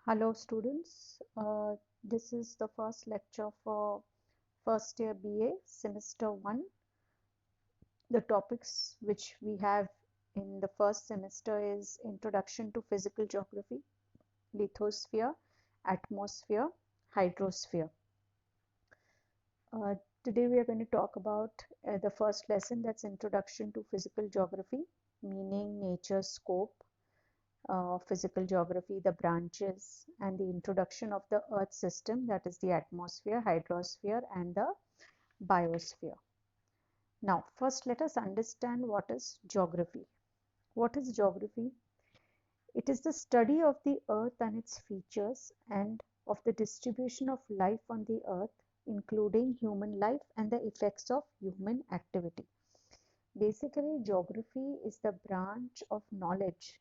Hello students, this is the first lecture for first year BA semester 1. The topics which we have in the first semester is Introduction to Physical Geography, Lithosphere, Atmosphere, Hydrosphere. Uh, Today we are going to talk about the first lesson, that's Introduction to Physical Geography, meaning, nature, scope, physical geography, the branches, and the introduction of the Earth system, that is the atmosphere, hydrosphere, and the biosphere. Now, first let us understand what is geography. What is geography? It is the study of the Earth and its features and of the distribution of life on the Earth, including human life and the effects of human activity. Basically, geography is the branch of knowledge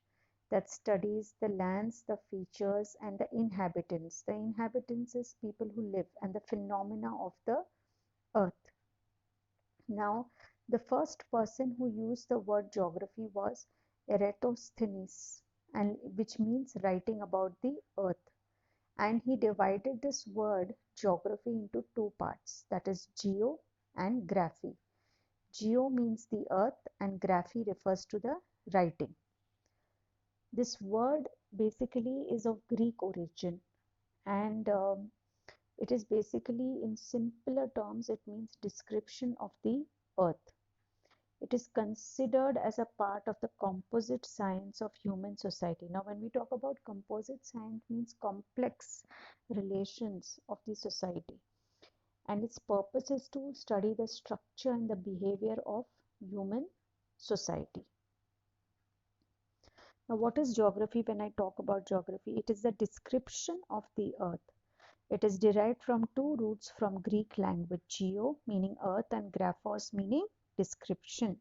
that studies the lands, the features, and the inhabitants. The inhabitants is people who live and the phenomena of the earth. Now, the first person who used the word geography was Eratosthenes, and which means writing about the earth. And he divided this word geography into two parts, that is geo and graphy. Geo means the earth and graphy refers to the writing. This word basically is of Greek origin, and it is basically, in simpler terms, it means description of the earth. It is considered as a part of the composite science of human society. Now, when we talk about composite science, means complex relations of the society, and its purpose is to study the structure and the behavior of human society. Now, what is geography? When I talk about geography, it is the description of the earth. It is derived from two roots from Greek language, geo meaning earth and graphos meaning description.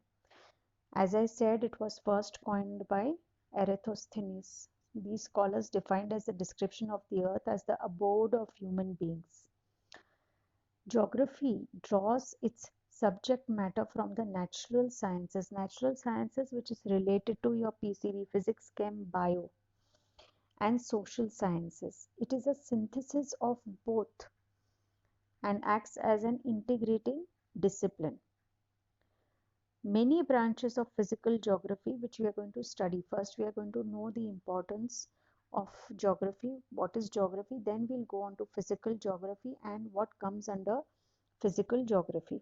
As I said, it was first coined by Eratosthenes. These scholars defined as the description of the earth as the abode of human beings. Geography draws its subject matter from the natural sciences which is related to your PCB, physics, chem, bio, and social sciences. It is a synthesis of both and acts as an integrating discipline. Many branches of physical geography which we are going to study. First, we are going to know the importance of geography. What is geography? Then we'll go on to physical geography and what comes under physical geography.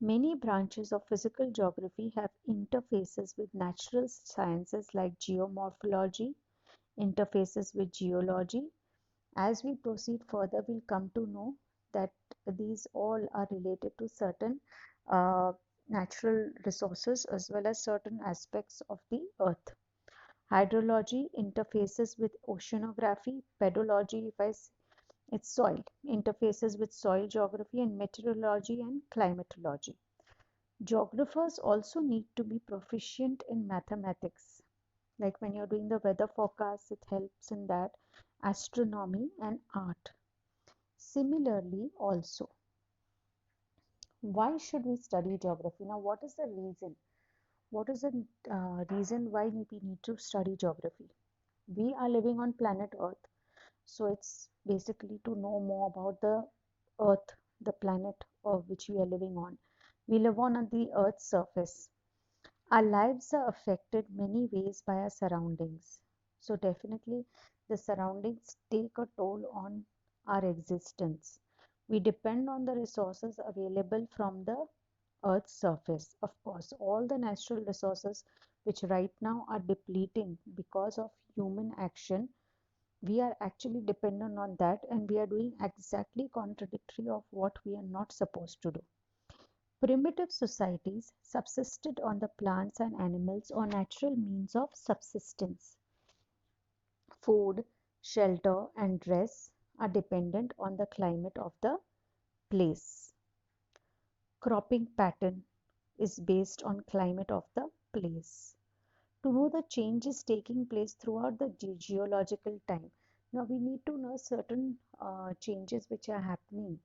Many branches of physical geography have interfaces with natural sciences like geomorphology, interfaces with geology. As we proceed further, we'll come to know that these all are related to certain uh, natural resources as well as certain aspects of the earth. Hydrology interfaces with oceanography, pedology, it's soil, interfaces with soil geography, and meteorology and climatology. Geographers also need to be proficient in mathematics. Like when you're doing the weather forecast, it helps in that, astronomy and art. Similarly, also, why should we study geography? Now, what is the reason? What is the reason why we need to study geography? We are living on planet Earth, so it's basically to know more about the Earth, the planet of which we are living on. We live on the Earth's surface. Our lives are affected many ways by our surroundings. So definitely the surroundings take a toll on our existence. We depend on the resources available from the Earth's surface. Of course, all the natural resources which right now are depleting because of human action, we are actually dependent on that and we are doing exactly contradictory of what we are not supposed to do. Primitive societies subsisted on the plants and animals or natural means of subsistence. Food, shelter, and dress are dependent on the climate of the place. Cropping pattern is based on climate of the place. To know the changes taking place throughout the geological time. Now we need to know certain changes which are happening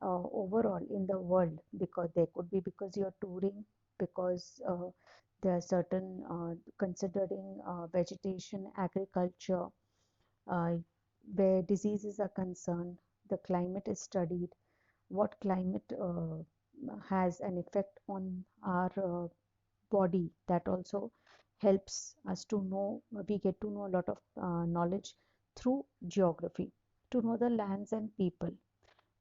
overall in the world, because there could be because you're touring, because there are certain considering vegetation, agriculture, uh, where diseases are concerned, the climate is studied, what climate has an effect on our body. That also helps us to know, we get to know a lot of knowledge through geography, to know the lands and people,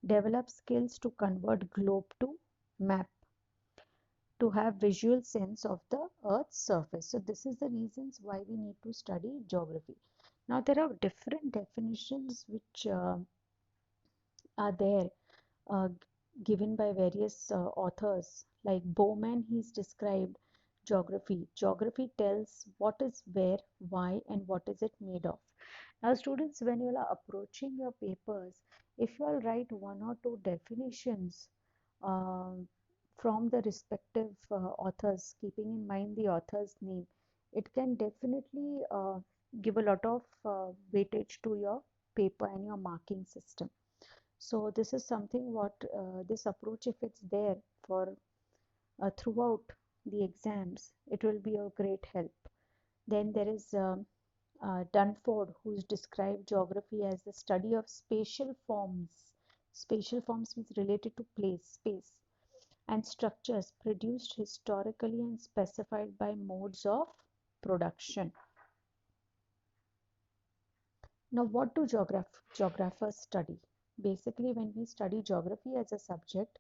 develop skills to convert globe to map, to have visual sense of the earth's surface. So this is the reasons why we need to study geography. Now there are different definitions which are there, uh, given by various authors. Like Bowman, he's described geography. Geography tells what is where, why, and what is it made of. Now, students, when you are approaching your papers, if you all write one or two definitions um from the respective authors, keeping in mind the author's name, it can definitely give a lot of weightage to your paper and your marking system. So this is something what this approach, if it's there for throughout the exams, it will be a great help. Then there is Dunford, who's described geography as the study of spatial forms. Spatial forms means related to place, space, and structures produced historically and specified by modes of production. Now, what do geographers study? Basically, when we study geography as a subject,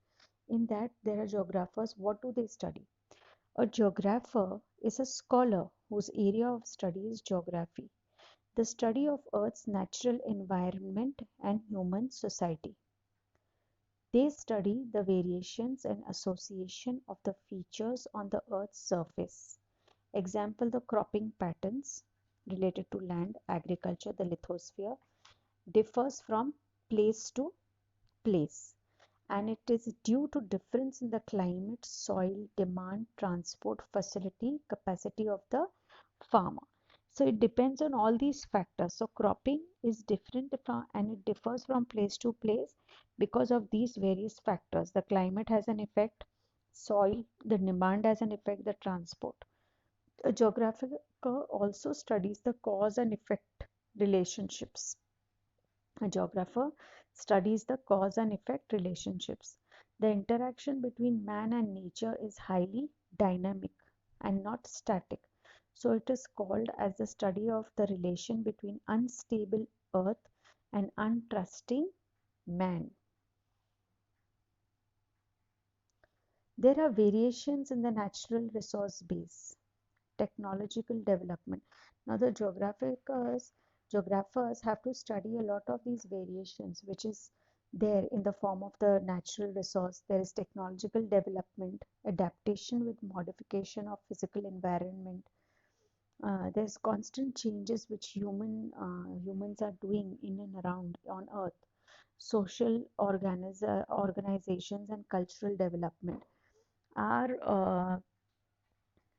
in that there are geographers, what do they study? A geographer is a scholar whose area of study is geography, the study of Earth's natural environment and human society. They study the variations and association of the features on the Earth's surface. Example, the cropping patterns related to land, agriculture, the lithosphere differs from place to place, and it is due to difference in the climate, soil, demand, transport, facility, capacity of the farmer. So it depends on all these factors. So cropping is different from, and it differs from place to place because of these various factors. The climate has an effect, soil, the demand has an effect, the transport. A geographer also studies the cause and effect relationships. A geographer studies the cause and effect relationships. The interaction between man and nature is highly dynamic and not static. So it is called as the study of the relation between unstable earth and untrusting man. There are variations in the natural resource base, technological development. Now the geographers have to study a lot of these variations which is there in the form of the natural resource. There is technological development, adaptation with modification of physical environment. There's constant changes which humans are doing in and around on earth. Social organizations and cultural development are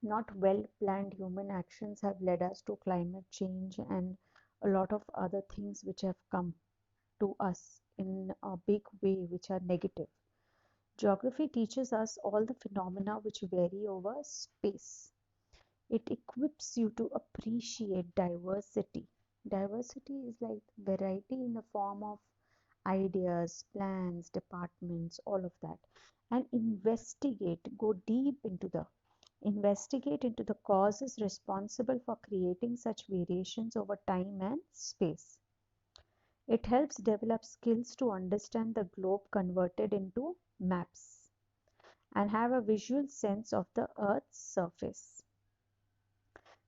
not well planned human actions have led us to climate change and a lot of other things which have come to us in a big way, which are negative. Geography teaches us all the phenomena which vary over space. It equips you to appreciate diversity. Diversity is like variety in the form of ideas, plans, departments, all of that. And go deep into the investigate into the causes responsible for creating such variations over time and space. It helps develop skills to understand the globe converted into maps and have a visual sense of the Earth's surface.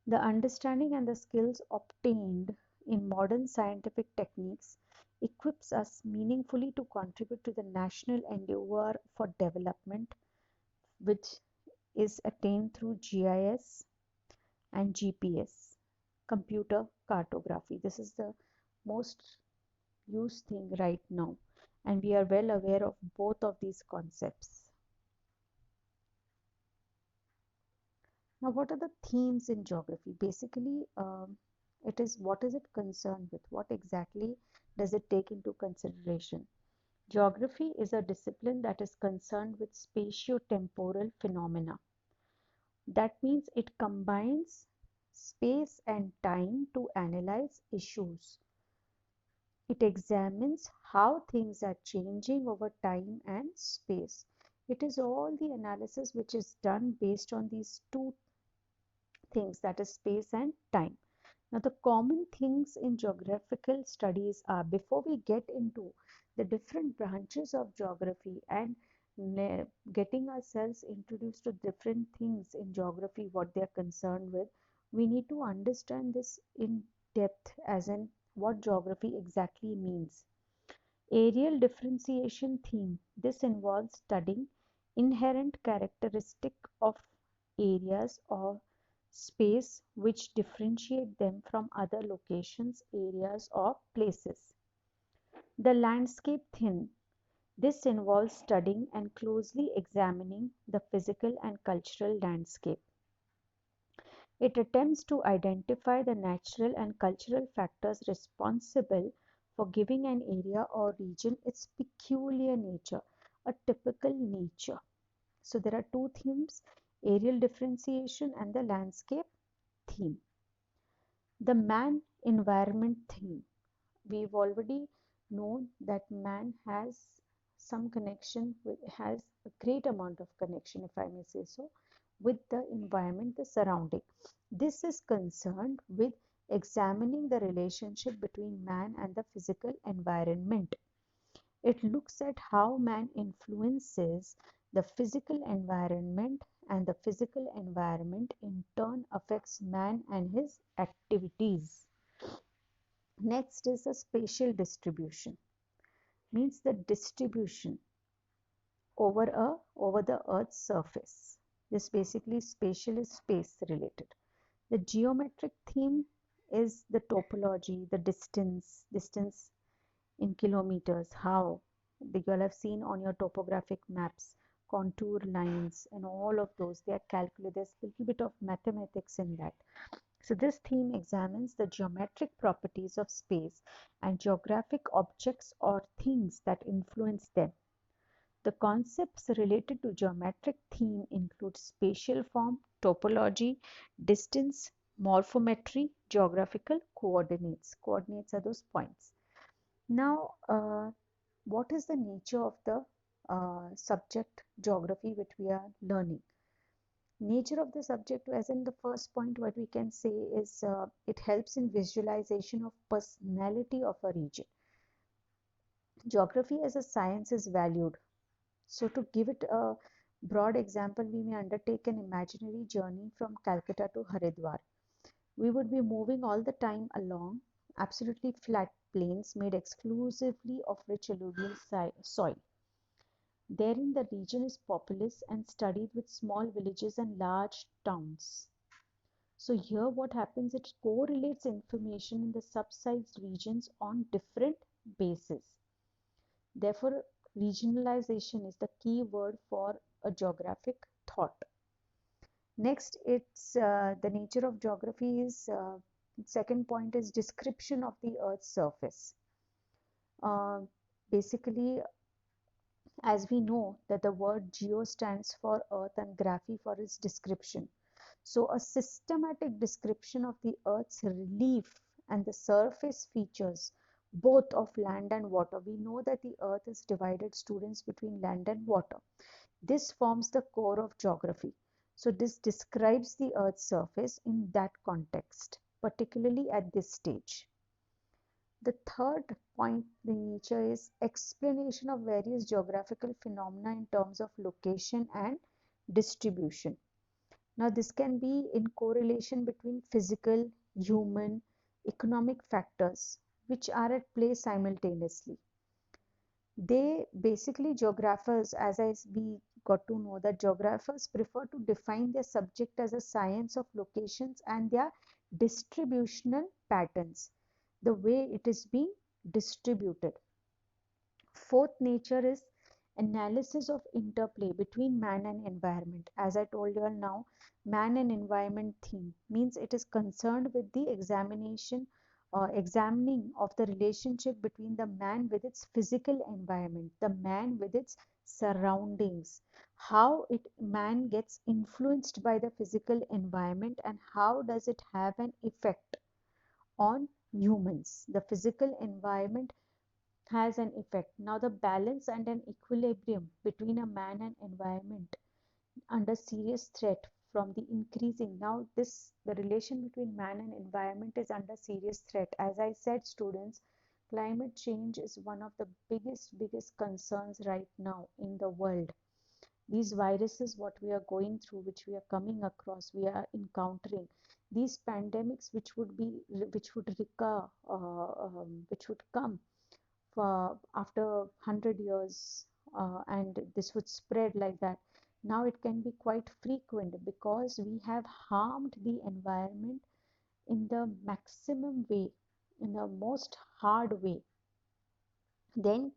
The understanding and the skills obtained in modern scientific techniques equips us meaningfully to contribute to the national endeavor for development, which is attained through GIS and GPS, computer cartography. This is the most used thing right now, and we are well aware of both of these concepts. Now, what are the themes in geography? Basically, it is what is it concerned with? What exactly does it take into consideration? Geography is a discipline that is concerned with spatio-temporal phenomena. That means it combines space and time to analyze issues. It examines how things are changing over time and space. It is all the analysis which is done based on these two things, that is space and time. Now, the common things in geographical studies are, before we get into the different branches of geography and getting ourselves introduced to different things in geography, what they are concerned with, we need to understand this in depth, as in what geography exactly means. Areal differentiation theme. This involves studying inherent characteristic of areas or space which differentiate them from other locations, areas or places. The landscape theme. This involves studying and closely examining the physical and cultural landscape. It attempts to identify the natural and cultural factors responsible for giving an area or region its peculiar nature, a typical nature. So there are two themes, areal differentiation and the landscape theme. The man environment theme. We've already known that man has some connection with, has a great amount of connection, if I may say so, with the environment, the surrounding. This is concerned with examining the relationship between man and the physical environment. It looks at how man influences the physical environment, and the physical environment in turn affects man and his activities. Next is the spatial distribution, means the distribution over the earth's surface. This basically spatial is space related. The geometric theme is the topology, the distance in kilometers, how you'll have seen on your topographic maps, contour lines and all of those, they are calculated. There's a little bit of mathematics in that. So this theme examines the geometric properties of space and geographic objects or things that influence them. The concepts related to geometric theme include spatial form, topology, distance, morphometry, geographical coordinates. Coordinates are those points. Now, what is the nature of the subject geography which we are learning? Nature of the subject, as in the first point, what we can say is it helps in visualization of personality of a region. Geography as a science is valued. So to give it a broad example, we may undertake an imaginary journey from Calcutta to Haridwar. We would be moving all the time along absolutely flat plains made exclusively of rich alluvial soil. Therein the region is populous and studded with small villages and large towns. So here what happens, it correlates information in the subsidized regions on different bases. Therefore, regionalization is the key word for a geographic thought. Next, it's the nature of geography is second point is description of the Earth's surface. Basically, as we know that the word geo stands for Earth and graphy for its description. So a systematic description of the Earth's relief and the surface features both of land and water. We know that the Earth is divided, students, between land and water. This forms the core of geography. So this describes the Earth's surface in that context, particularly at this stage. The third point in nature is explanation of various geographical phenomena in terms of location and distribution. Now this can be in correlation between physical, human, economic factors which are at play simultaneously. They basically, geographers, we got to know that geographers prefer to define their subject as a science of locations and their distributional patterns, the way it is being distributed. Fourth nature is analysis of interplay between man and environment. As I told you all now, man and environment theme means it is concerned with the examination or examining of the relationship between the man with its physical environment, the man with its surroundings, how man gets influenced by the physical environment and how does it have an effect on humans. The physical environment has an effect. Now, the balance and an equilibrium between a man and environment under serious threat from the increasing. Now, the relation between man and environment is under serious threat. As I said, students, climate change is one of the biggest concerns right now in the world. These viruses, what we are going through, which we are coming across, we are encountering, these pandemics which would recur, which would come for after 100 years, and this would spread like that. Now it can be quite frequent because we have harmed the environment in the maximum way, in the most hard way. Then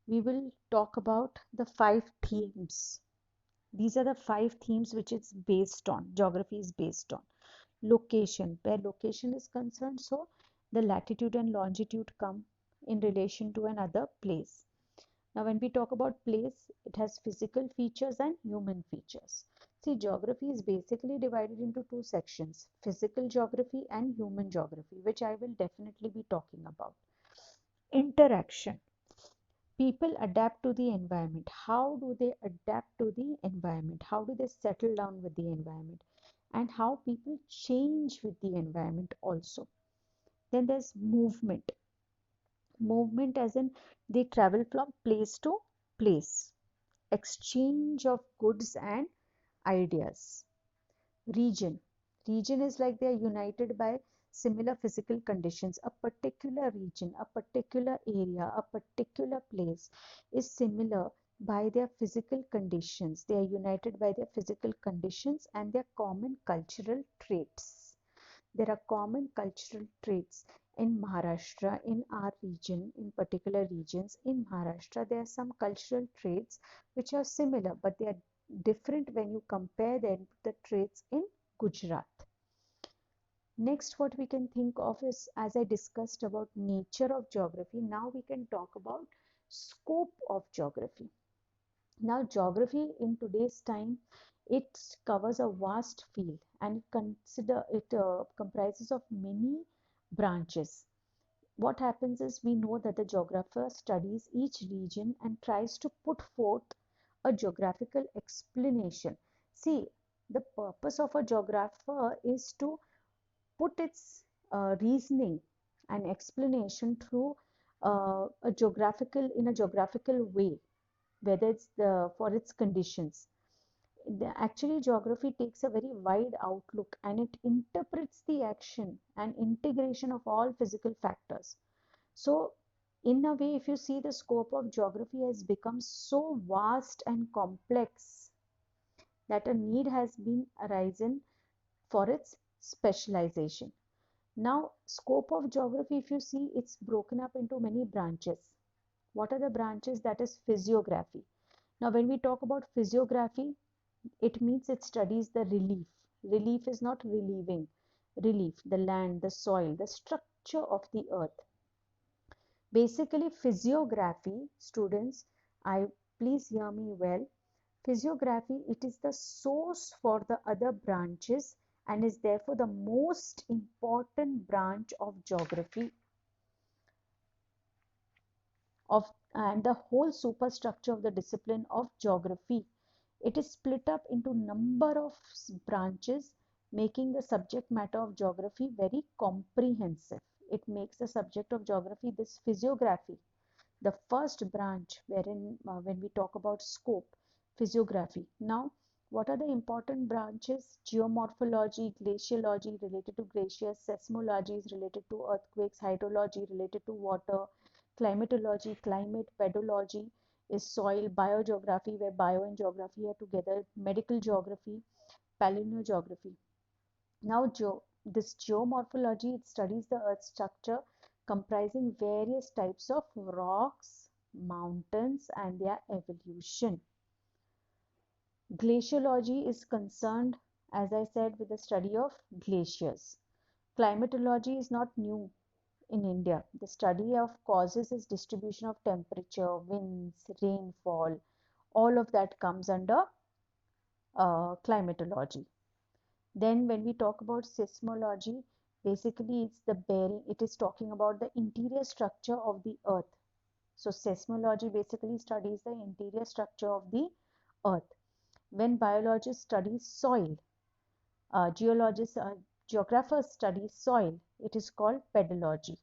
we will talk about the 5 themes. These are the 5 themes which it's based on, geography is based on. Location, where location is concerned, so the latitude and longitude come in relation to another place. Now, when we talk about place, it has physical features and human features. See, geography is basically divided into 2 sections, physical geography and human geography, which I will definitely be talking about. Interaction. People adapt to the environment. How do they adapt to the environment? How do they settle down with the environment? And how people change with the environment also. Then there's movement. Movement as in they travel from place to place. Exchange of goods and ideas. Region. Region is like they are united by similar physical conditions. A particular region, a particular area, a particular place is similar by their physical conditions. They are united by their physical conditions and their common cultural traits. There are common cultural traits in Maharashtra, in our region, in particular regions. In Maharashtra, there are some cultural traits which are similar, but they are different when you compare them to the traits in Gujarat. Next, what we can think of is, as I discussed about nature of geography, now we can talk about scope of geography. Now, geography in today's time, it covers a vast field and it comprises of many branches. What happens is we know that the geographer studies each region and tries to put forth a geographical explanation. See, the purpose of a geographer is to put its reasoning and explanation through in a geographical way, whether it's for its conditions. Actually, geography takes a very wide outlook and it interprets the action and integration of all physical factors. So, in a way, if you see, the scope of geography has become so vast and complex that a need has been arisen for its specialization. Now, scope of geography, if you see, it's broken up into many branches. What are the branches? That is physiography. Now, when we talk about physiography, it means it studies the relief. Relief is not relieving. Relief, the land, the soil, the structure of the earth. Basically, physiography, students, please hear me well. Physiography, it is the source for the other branches and is therefore the most important branch of geography and the whole superstructure of the discipline of geography. It is split up into number of branches, making the subject matter of geography very comprehensive. It makes the subject of geography, this physiography, the first branch wherein when we talk about scope, physiography. Now, what are the important branches? Geomorphology, glaciology related to glaciers, seismology is related to earthquakes, hydrology related to water, climatology, climate, pedology is soil, biogeography where bio and geography are together, medical geography, paleogeography. Now, this geomorphology, it studies the earth structure comprising various types of rocks, mountains and their evolution. Glaciology is concerned, as I said, with the study of glaciers. Climatology is not new in India. The study of causes is distribution of temperature, winds, rainfall, all of that comes under climatology. Then when we talk about seismology, Basically, it's the bearing, it is talking about the interior structure of the earth. So seismology basically studies the interior structure of the earth. When biologists study soil, geologists, geographers study soil, it is called pedology.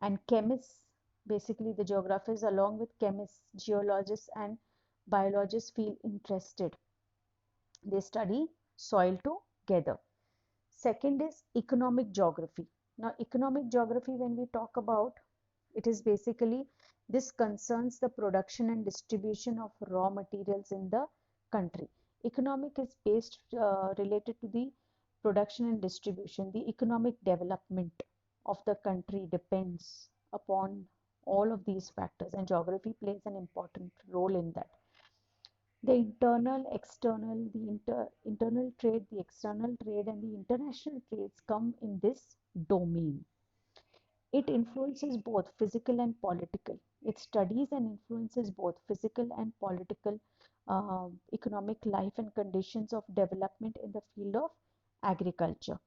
And chemists, basically the geographers along with chemists, geologists and biologists feel interested. They study soil together. Second is economic geography. Now, economic geography, when we talk about, it is basically, this concerns the production and distribution of raw materials in the country. Economic is based related to the production and distribution. The economic development of the country depends upon all of these factors, and geography plays an important role in that. The internal, external, internal trade, the external trade, and the international trades come in this domain. It influences both physical and political. It studies and influences both physical and political, economic life and conditions of development in the field of agriculture.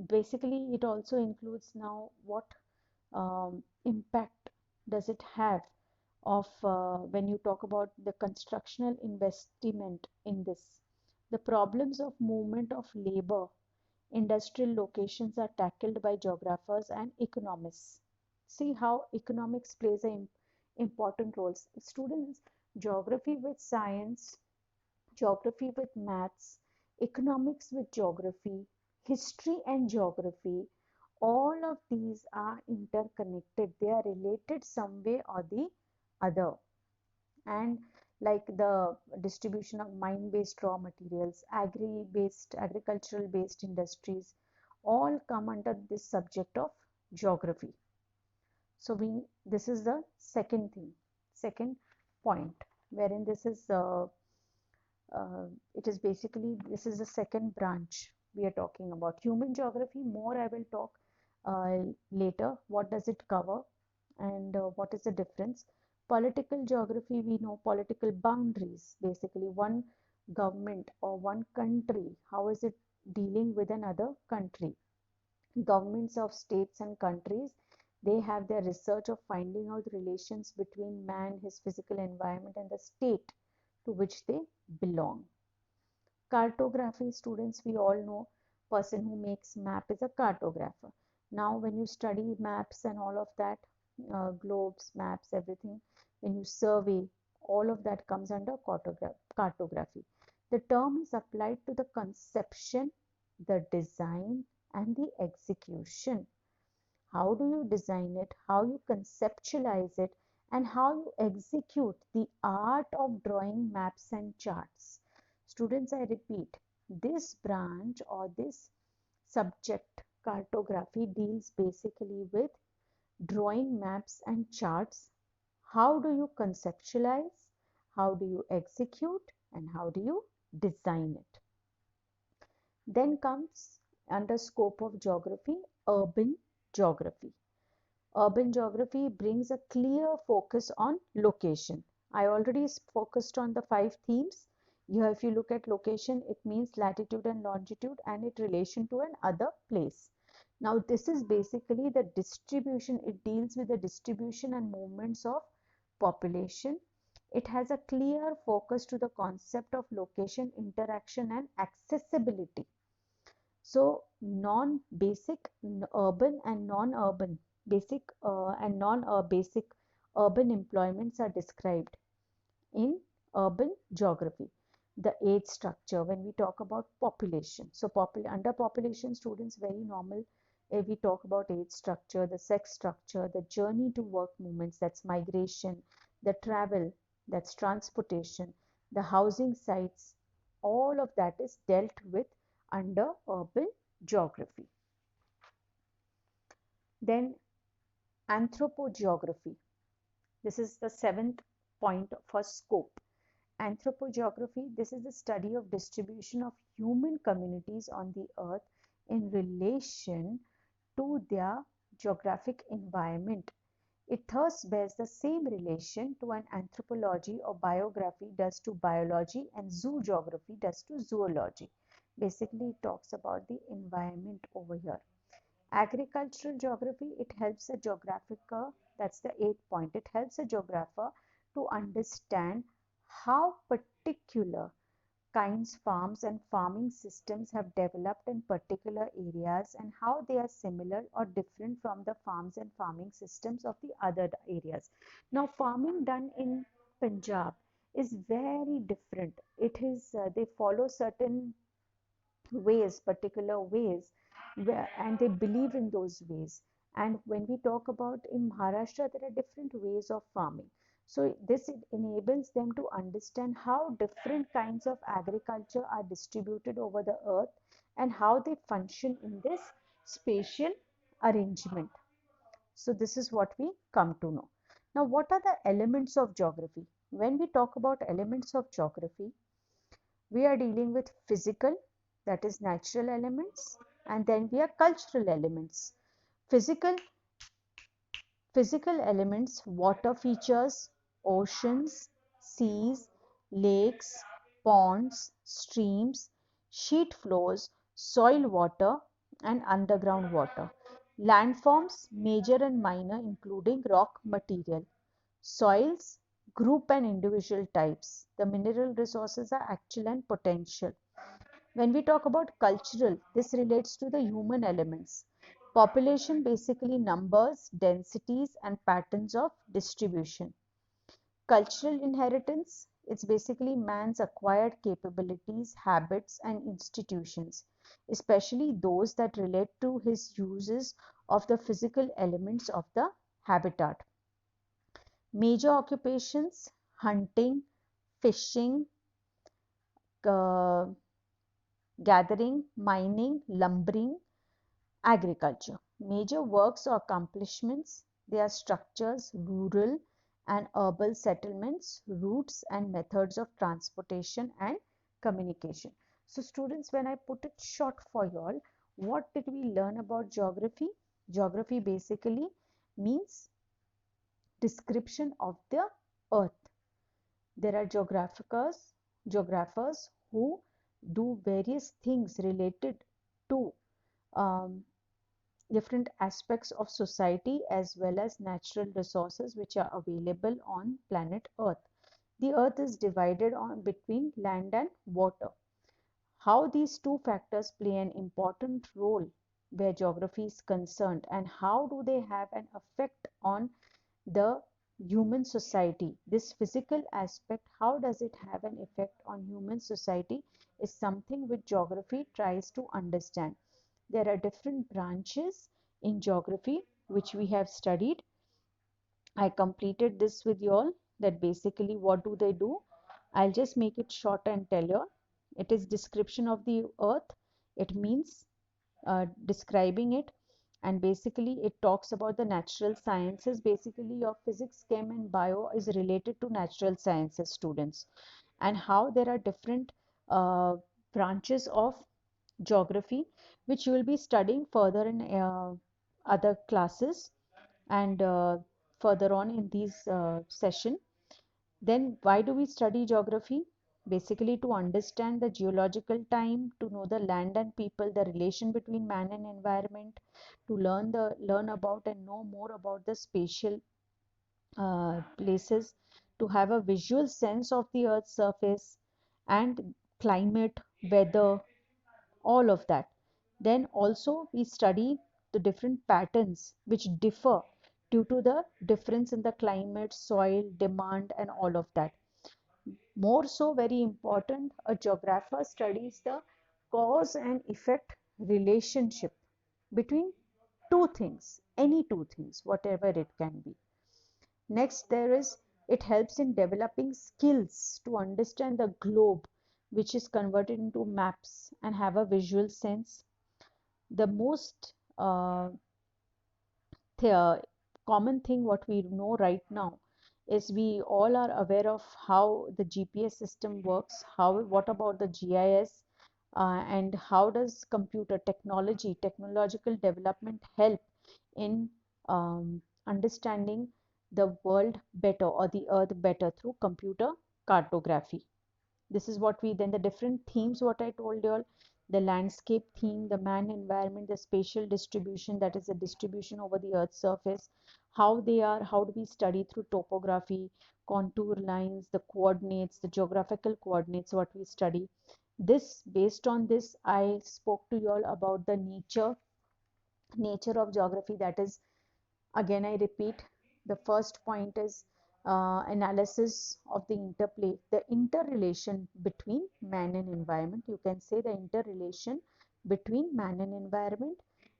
Basically, it also includes now what impact does it have of when you talk about the constructional investment in this. The problems of movement of labor, industrial locations are tackled by geographers and economists. See how economics plays an important role. Students, geography with science, geography with maths, economics with geography, history and geography, all of these are interconnected. They are related some way or the other. And like the distribution of mine-based raw materials, agri-based, agricultural-based industries, all come under this subject of geography. So this is the second thing, second point, wherein it is basically, this is the second branch we are talking about. Human geography, more I will talk later. What does it cover and what is the difference? Political geography, we know political boundaries, basically one government or one country, how is it dealing with another country? Governments of states and countries, they have their research of finding out relations between man, his physical environment, and the state to which they belong. Cartography, students, we all know, person who makes map is a cartographer. Now when you study maps and all of that, globes, maps, everything, when you survey, all of that comes under cartography. The term is applied to the conception, the design, and the execution. How do you design it, how you conceptualize it, and how you execute the art of drawing maps and charts. Students, I repeat, this branch or this subject, cartography, deals basically with drawing maps and charts. How do you conceptualize, how do you execute, and how do you design it? Then comes, under scope of geography, urban geography. Urban geography brings a clear focus on location. I already focused on the 5 themes. Here, if you look at location, it means latitude and longitude and its relation to an other place. Now, this is basically the distribution. It deals with the distribution and movements of population. It has a clear focus to the concept of location, interaction, and accessibility. So non-basic, urban and non-urban, basic and non-basic urban employments are described in urban geography. The age structure, when we talk about population. So under population, students, very normal. If we talk about age structure, the sex structure, the journey to work movements, that's migration, the travel, that's transportation, the housing sites, all of that is dealt with under urban geography. Then anthropogeography. This is the 7th point for scope. Anthropogeography, this is the study of distribution of human communities on the earth in relation to their geographic environment. It thus bears the same relation to an anthropology or biography does to biology and zoogeography does to zoology. basically it talks about the environment over here. Agricultural geography, it helps a geographer, that's the 8th point, it helps a geographer to understand how particular kinds farms and farming systems have developed in particular areas and how they are similar or different from the farms and farming systems of the other areas. Now, farming done in Punjab is very different. It is they follow certain ways, particular ways, and they believe in those ways. And when we talk about in Maharashtra, there are different ways of farming. So this enables them to understand how different kinds of agriculture are distributed over the earth and how they function in this spatial arrangement. So this is what we come to know. Now, what are the elements of geography? When we talk about elements of geography, we are dealing with physical, that is natural elements, and then we are cultural elements. Physical physical elements, water features, oceans, seas, lakes, ponds, streams, sheet flows, soil water, and underground water. Landforms, major and minor, including rock material. Soils, group and individual types. The mineral resources are actual and potential. When we talk about cultural, this relates to the human elements. Population, basically numbers, densities, and patterns of distribution. Cultural inheritance, it's basically man's acquired capabilities, habits, and institutions, especially those that relate to his uses of the physical elements of the habitat. Major occupations, hunting, fishing, uh, gathering, mining, lumbering, agriculture. Major works or accomplishments, they are structures, rural and urban settlements, routes and methods of transportation and communication. So students, when I put it short for you all, what did we learn about geography? Geography basically means description of the earth. There are geographers who do various things related to um, different aspects of society as well as natural resources which are available on planet Earth. The Earth is divided on between land and water. How these two factors play an important role where geography is concerned, and how do they have an effect on the human society? This physical aspect, how does it have an effect on human society, is something which geography tries to understand. There are different branches in geography which we have studied. I completed this with you all, that basically what do they do. I'll just make it short and tell you. It is description of the earth. It means describing it, and basically it talks about the natural sciences. Basically your physics, chem and bio is related to natural sciences, students, and how there are different branches of geography which you will be studying further in other classes and further on in these session. Then why do we study geography? Basically to understand the geological time, to know the land and people, the relation between man and environment, to learn about and know more about the spatial places, to have a visual sense of the earth's surface and climate, weather, all of that. Then also we study the different patterns which differ due to the difference in the climate, soil, demand, and all of that. More so, very important, a geographer studies the cause and effect relationship between two things, any two things, whatever it can be. Next, it helps in developing skills to understand the globe, which is converted into maps and have a visual sense. The most the common thing what we know right now is we all are aware of how the GPS system works. How, what about the GIS, and how does computer technology, technological development help in understanding the world better or the earth better through computer cartography. This is what we, then the different themes what I told you all, the landscape theme, the man environment, the spatial distribution, that is the distribution over the Earth's surface, how they are, how do we study through topography, contour lines, the coordinates, the geographical coordinates, what we study. This, based on this, I spoke to you all about the nature of geography. That is, again, I repeat, the first point is analysis of the interplay, the interrelation between man and environment. You can say the interrelation between man and environment,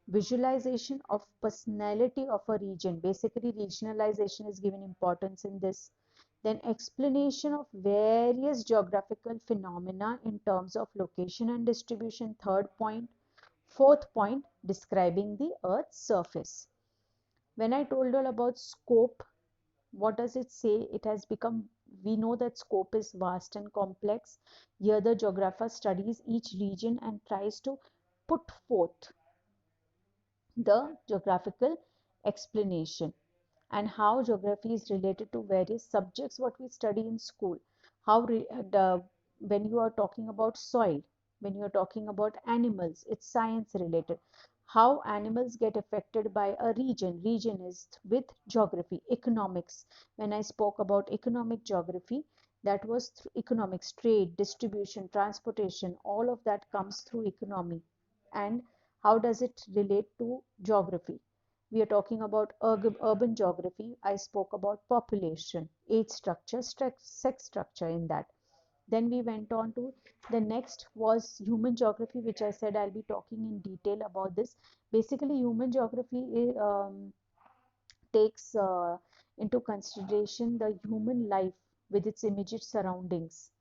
visualization of personality of a region. Basically, regionalization is given importance in this. Then explanation of various geographical phenomena in terms of location and distribution. Third point. Fourth point, describing the Earth's surface. When I told you all about scope, what does it say? It has become, we know that scope is vast and complex. Here the geographer studies each region and tries to put forth the geographical explanation and how geography is related to various subjects what we study in school. How when you are talking about soil, when you are talking about animals, it's science related. How animals get affected by a region. Region is with geography. Economics. When I spoke about economic geography, that was through economics, trade, distribution, transportation, all of that comes through economy. And how does it relate to geography? We are talking about urban geography. I spoke about population, age structure, sex structure in that. Then we went on to the next was human geography, which I said I'll be talking in detail about this. Basically, human geography takes into consideration the human life with its immediate surroundings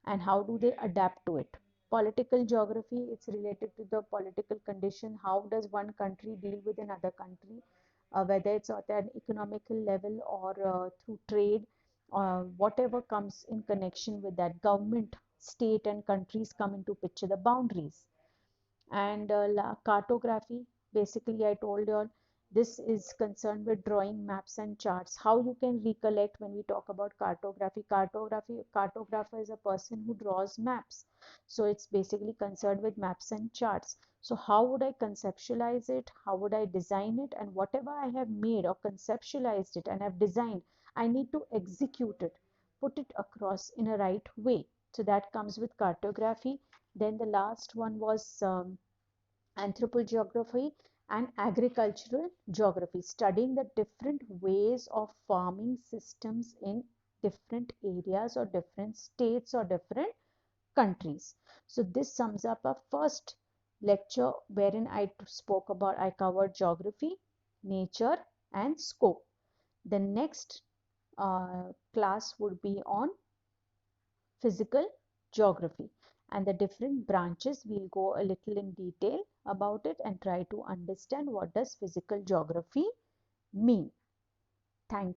and how do they adapt to it. Political geography, it's related to the political condition. How does one country deal with another country, whether it's at an economical level or through trade, whatever comes in connection with that. Government, state and countries come into picture, the boundaries. And cartography, basically I told you all, this is concerned with drawing maps and charts. How you can recollect when we talk about cartographer is a person who draws maps, so it's basically concerned with maps and charts. So how would I conceptualize it, how would I design it, and whatever I have made or conceptualized it and have designed, I need to execute it, put it across in a right way. So that comes with cartography. Then the last one was anthropogeography and agricultural geography, studying the different ways of farming systems in different areas or different states or different countries. So this sums up a first lecture wherein I covered geography, nature and scope. The next class would be on physical geography and the different branches. We'll go a little in detail about it and try to understand what does physical geography mean. Thank